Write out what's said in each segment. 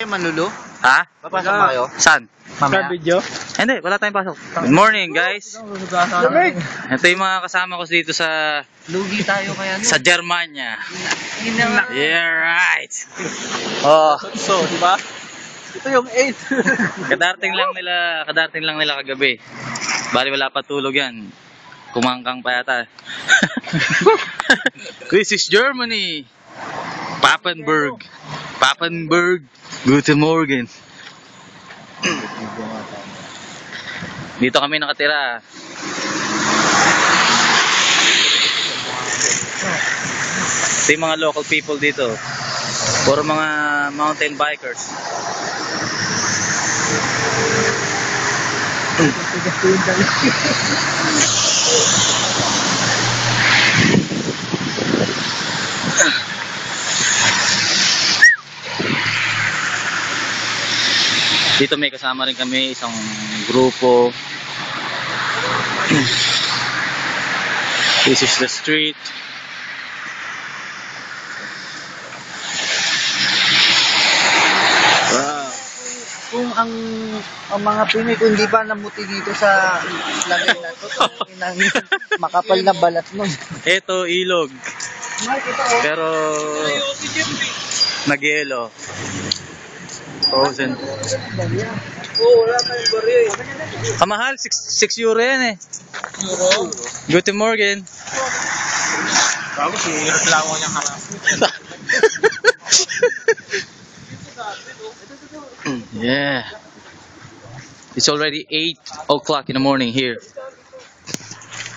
Manlulu? Ha? Papasok ba kayo? Saan? Mamaya? Video? Hindi, wala tayong pasok. Good morning, guys. Ito yung mga kasama ko dito sa Lugi tayo kaya sa Germania. Yun na nga. Yeah, right. Oh, So, di ba? Ito yung 8. kadarating lang nila kagabi. Bali wala pa tulog yan. Kumangkang pa yata. This is Germany. Papenburg. Guten Morgen. Dito kami nakatira. Ito yung mga local people dito. Puro mga mountain bikers. Dito may kasama rin kami isang grupo. This is the street. Wow. Kung ang mga Pinoy kung di pa namuti dito sa lagay na to, nang makapal na balat nun. Ito ilog. Pero nag-yelo. Frozen. Wala tayong barya eh. Kamahal, 6 euro yan eh. Guten Morgen. Bago si reklamo niyang harap. Yeah. It's already 8 o'clock in the morning here.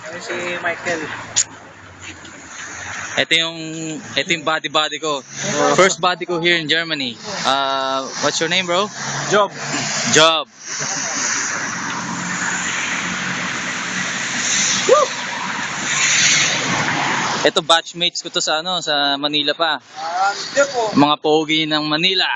Ayun si Michael. Ito yung body ko. First body ko here in Germany. What's your name, bro? Job. Job. Ito batchmates ko to sa Manila pa. Hindi po. Mga pogi ng Manila.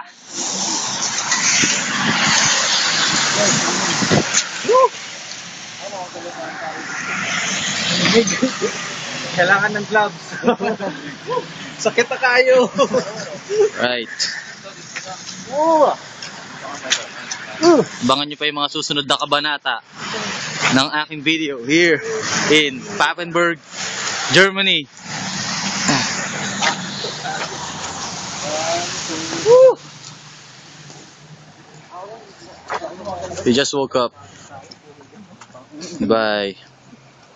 Kailangan ng gloves. Sakit na kayo. Right. Abangan nyo pa yung mga susunod na kabanata ng aking video here in Papenburg, Germany. We just woke up. Bye.